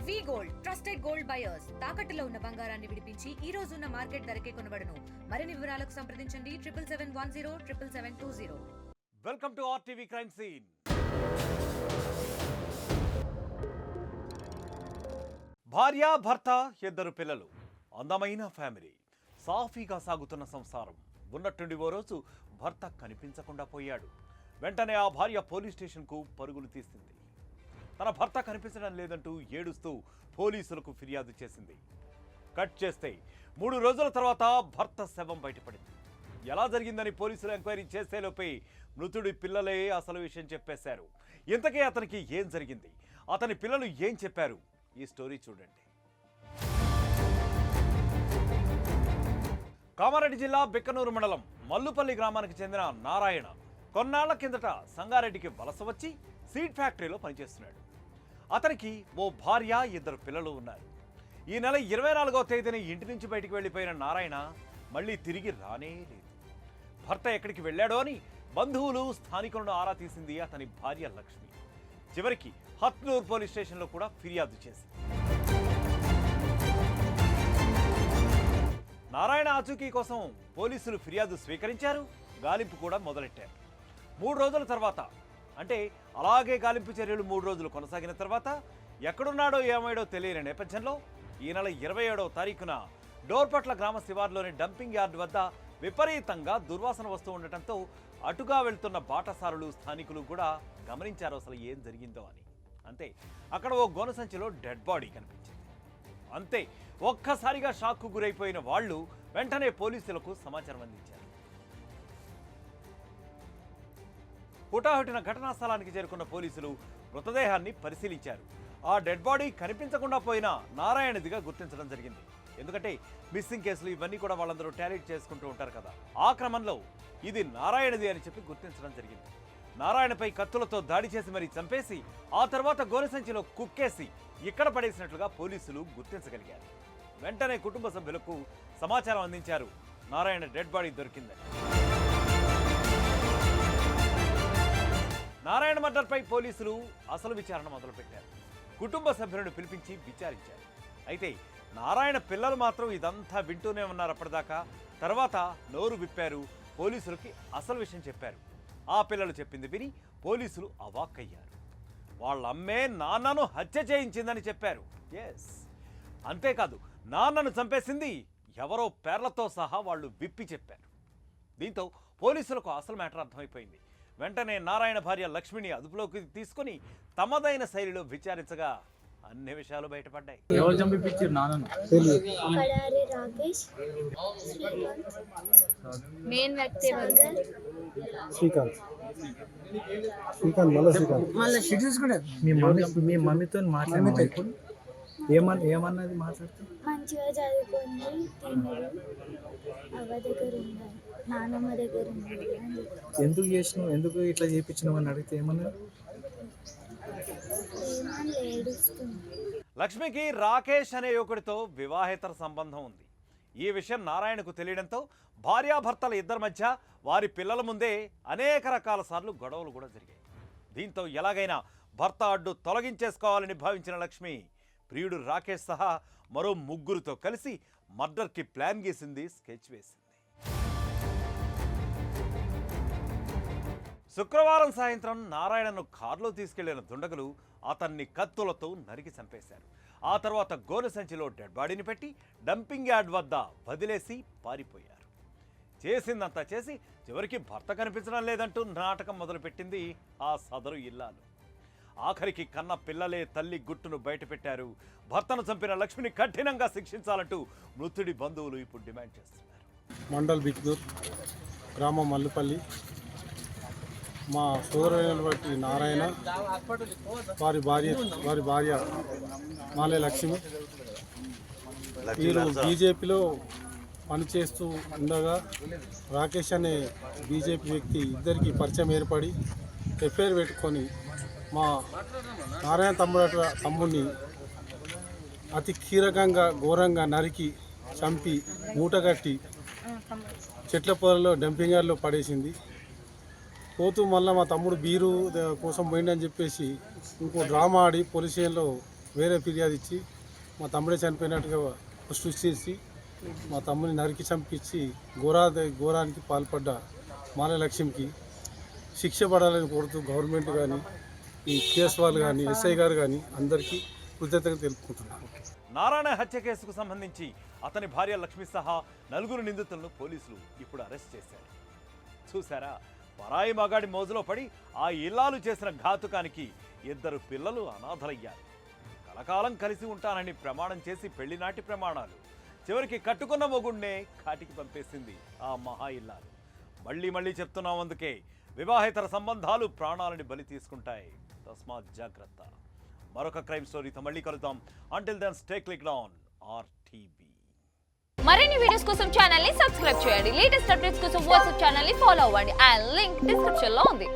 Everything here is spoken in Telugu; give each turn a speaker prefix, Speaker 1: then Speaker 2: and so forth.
Speaker 1: వి గోల్డ్ ట్రస్టెడ్ గోల్డ్ బయర్స్ తాకట్టులో ఉన్న బంగారాన్ని విడిపించి ఈ రోజు ఉన్న మార్కెట్ ధరకే కొనబడును. మరిన్ని వివరాలకు సంప్రదించండి 7710777720.
Speaker 2: Welcome to RTV crime scene. భార్య భర్త ఇద్దరు పిల్లలు, అందమైన ఫ్యామిలీ, సాఫీగా సాగుతున్న సంసారం. ఉన్నట్టుండి ఓ రోజు భర్త కనిపించకుండా పోయాడు. వెంటనే ఆ భార్య పోలీస్ స్టేషన్కు పరుగులు తీసింది. తన భర్త కనిపించడం లేదంటూ ఏడుస్తూ పోలీసులకు ఫిర్యాదు చేసింది. కట్ చేస్తే 3 రోజుల తర్వాత భర్త శవం బయటపడింది. ఎలా జరిగిందని పోలీసులు ఎంక్వైరీ చేసేలోపే మృతుడి పిల్లలే అసలు విషయం చెప్పేశారు. ఇంతకీ అతనికి ఏం జరిగింది, అతని పిల్లలు ఏం చెప్పారు, ఈ స్టోరీ చూడండి. కామారెడ్డి జిల్లా బిక్కనూరు మండలం మల్లుపల్లి గ్రామానికి చెందిన నారాయణ కొన్నాళ్ల కిందట సంగారెడ్డికి వలస వచ్చి సీడ్ ఫ్యాక్టరీలో పనిచేస్తున్నాడు. అతనికి ఓ భార్య, 2 పిల్లలు ఉన్నారు. ఈ నెల 24వ తేదీన ఇంటి నుంచి బయటికి వెళ్ళిపోయిన నారాయణ మళ్ళీ తిరిగి రానే లేదు. భర్త ఎక్కడికి వెళ్ళాడో అని బంధువులు, స్థానికులను ఆరా తీసింది అతని భార్య లక్ష్మి. చివరికి హత్నూర్ పోలీస్ స్టేషన్లో కూడా ఫిర్యాదు చేసింది. నారాయణ ఆచూకీ కోసం పోలీసులు ఫిర్యాదు స్వీకరించారు. గాలింపు కూడా మొదలెట్టారు. 3 రోజుల తర్వాత, అంటే అలాగే గాలింపు చర్యలు 3 రోజులు కొనసాగిన తర్వాత ఎక్కడున్నాడో ఏమాడో తెలియని నేపథ్యంలో ఈ నెల 27వ తారీఖున డోర్పట్ల గ్రామ శివార్లోని డంపింగ్ యార్డ్ వద్ద విపరీతంగా దుర్వాసన వస్తూ ఉండటంతో అటుగా వెళ్తున్న బాటసారులు, స్థానికులు కూడా గమనించారు అసలు ఏం జరిగిందో అని. అంతే, అక్కడ ఓ గోనె సంచిలో డెడ్ బాడీ కనిపించింది. అంతే, ఒక్కసారిగా షాక్కు గురైపోయిన వాళ్ళు వెంటనే పోలీసులకు సమాచారం అందించారు. హుటాహుటిన ఘటనా స్థలానికి చేరుకున్న పోలీసులు మృతదేహాన్ని పరిశీలించారు. ఆ డెడ్ బాడీ కనిపించకుండా పోయిన నారాయణదిగా గుర్తించడం జరిగింది. ఎందుకంటే మిస్సింగ్ కేసులు ఇవన్నీ కూడా వాళ్ళందరూ టాలెట్ చేసుకుంటూ ఉంటారు కదా. ఆ క్రమంలో ఇది నారాయణది అని చెప్పి గుర్తించడం జరిగింది. నారాయణపై కత్తులతో దాడి చేసి మరీ చంపేసి ఆ తర్వాత గోనె సంచిలో కుక్కేసి ఇక్కడ పడేసినట్లుగా పోలీసులు గుర్తించగలిగారు. వెంటనే కుటుంబ సభ్యులకు సమాచారం అందించారు నారాయణ డెడ్ బాడీ దొరికిందని. నారాయణ మర్డర్పై పోలీసులు అసలు విచారణ మొదలుపెట్టారు. కుటుంబ సభ్యులను పిలిపించి విచారించారు. అయితే నారాయణ పిల్లలు మాత్రం ఇదంతా వింటూనే ఉన్నారు అప్పటిదాకా. తర్వాత నోరు విప్పారు, పోలీసులకి అసలు విషయం చెప్పారు. ఆ పిల్లలు చెప్పింది విని పోలీసులు అవాక్కయ్యారు. వాళ్ళ అమ్మే నాన్నను హత్య చేయించిందని చెప్పారు. ఎస్, అంతేకాదు, నాన్నను చంపేసింది ఎవరో పేర్లతో సహా వాళ్ళు విప్పి చెప్పారు. దీంతో పోలీసులకు అసలు మ్యాటర్ అర్థమైపోయింది. వెంటనే నారాయణ భార్య లక్ష్మిని అదుపులోకి తీసుకుని తమదైన శైలిలో విచారించగా అన్ని విషయాలు బయటపడ్డాయి.
Speaker 3: మీ మమ్మీతో మాట్లాడే ఏమన్నది? మాట్లాడుతూ
Speaker 4: మంచిగా చదువుకొని తినరు, అవ్వ దగ్గర ఉన్నారు, నాన్నమ్మ దగ్గర ఉన్నారు.
Speaker 3: ఎందుకు చేసినావు, ఎందుకు ఇట్లా చేయించినావు అని అడిగితే ఏమన్నా?
Speaker 2: లక్ష్మికి రాకేష్ అనే యువకుడితో వివాహేతర సంబంధం ఉంది. ఈ విషయం నారాయణకు తెలియడంతో భార్యాభర్తల ఇద్దరి మధ్య వారి పిల్లల ముందే అనేక రకాల సార్లు గొడవలు కూడా జరిగాయి. దీంతో ఎలాగైనా భర్త అడ్డు తొలగించేసుకోవాలని భావించిన లక్ష్మి ప్రియుడు రాకేష్ సహా మరో 3 కలిసి మర్డర్కి ప్లాన్ గీసింది, స్కెచ్ వేసింది. శుక్రవారం సాయంత్రం నారాయణను కారులో తీసుకెళ్లిన దుండగులు అతన్ని కత్తులతో నరికి చంపేశారు. ఆ తర్వాత గోనె సంచిలో డెడ్ బాడీని పెట్టి డంపింగ్ యార్డ్ వద్ద వదిలేసి పారిపోయారు. చేసిందంతా చేసి చివరికి భర్త కనిపించడం లేదంటూ నాటకం మొదలుపెట్టింది ఆ సదరు ఇల్లాలు. ఆఖరికి కన్న పిల్లలే తల్లి గుట్టును బయటపెట్టారు. భర్తను చంపిన లక్ష్మిని కఠినంగా శిక్షించాలంటూ మృతుడి బంధువులు ఇప్పుడు డిమాండ్ చేస్తున్నారు.
Speaker 5: మండల్ బిక్దూర్ గ్రామం మల్లుపల్లి. మా సోదరులైన బట్టి నారాయణ, వారి భార్య మాలే లక్ష్మి వీరు బీజేపీలో పనిచేస్తూ ఉండగా రాకేష్ అనే బీజేపీ వ్యక్తి ఇద్దరికి పరిచయం ఏర్పడి ఎఫ్ఐఆర్ పెట్టుకొని మా నారాయణ తమ్ముడిని అతి కీలకంగా ఘోరంగా నరికి చంపి మూటగట్టి చెట్ల పొదలో డంపింగ్ యార్డ్లో పడేసింది. పోతూ మళ్ళీ మా తమ్ముడు బీరు కోసం పోయిండని చెప్పేసి ఇంకో డ్రామా ఆడి పోలీస్ స్టేషన్లో వేరే ఫిర్యాదు ఇచ్చి మా తమ్ముడే చనిపోయినట్టుగా సృష్టించి మా తమ్ముని నరికి చంపించి ఘోరానికి పాల్పడ్డ మాల లక్ష్మికి శిక్ష పడాలని కోరుతూ గవర్నమెంట్ కానీ ఈ కేసు వాళ్ళు కానీ ఎస్ఐ గారు కానీ అందరికీ కృతజ్ఞతలు తెలుపుకుంటున్నాను.
Speaker 2: నారాయణ హత్య కేసుకు సంబంధించి అతని భార్య లక్ష్మి సహా 4 నిందితులను పోలీసులు ఇప్పుడు అరెస్ట్ చేశారు. చూసారా, పరాయి మగాడి మోజులో పడి ఆ ఇల్లాలు చేసిన ఘాతుకానికి 2 పిల్లలు అనాథలయ్యారు. కలకాలం కలిసి ఉంటానని ప్రమాణం చేసి పెళ్లినాటి ప్రమాణాలు చివరికి కట్టుకున్న మొగుడినే కాటికి పంపేసింది ఆ మహా ఇల్లాలు. మళ్ళీ చెప్తున్నాం, అందుకే వివాహేతర సంబంధాలు ప్రాణాలని బలి తీసుకుంటాయి. తస్మాత్ జాగ్రత్త. మరొక క్రైమ్ స్టోరీతో మళ్ళీ కలుద్దాం. Until then stay clicked on RTV.
Speaker 6: మరిన్ని వీడియోస్ కోసం ఛానల్ ని సబ్స్క్రైబ్ చేయండి. లేటెస్ట్ అప్డేట్స్ కోసం వాట్సాప్ ఛానల్ ని ఫాలో అవ్వండి. ఆ లింక్ డిస్క్రిప్షన్ లో ఉంది.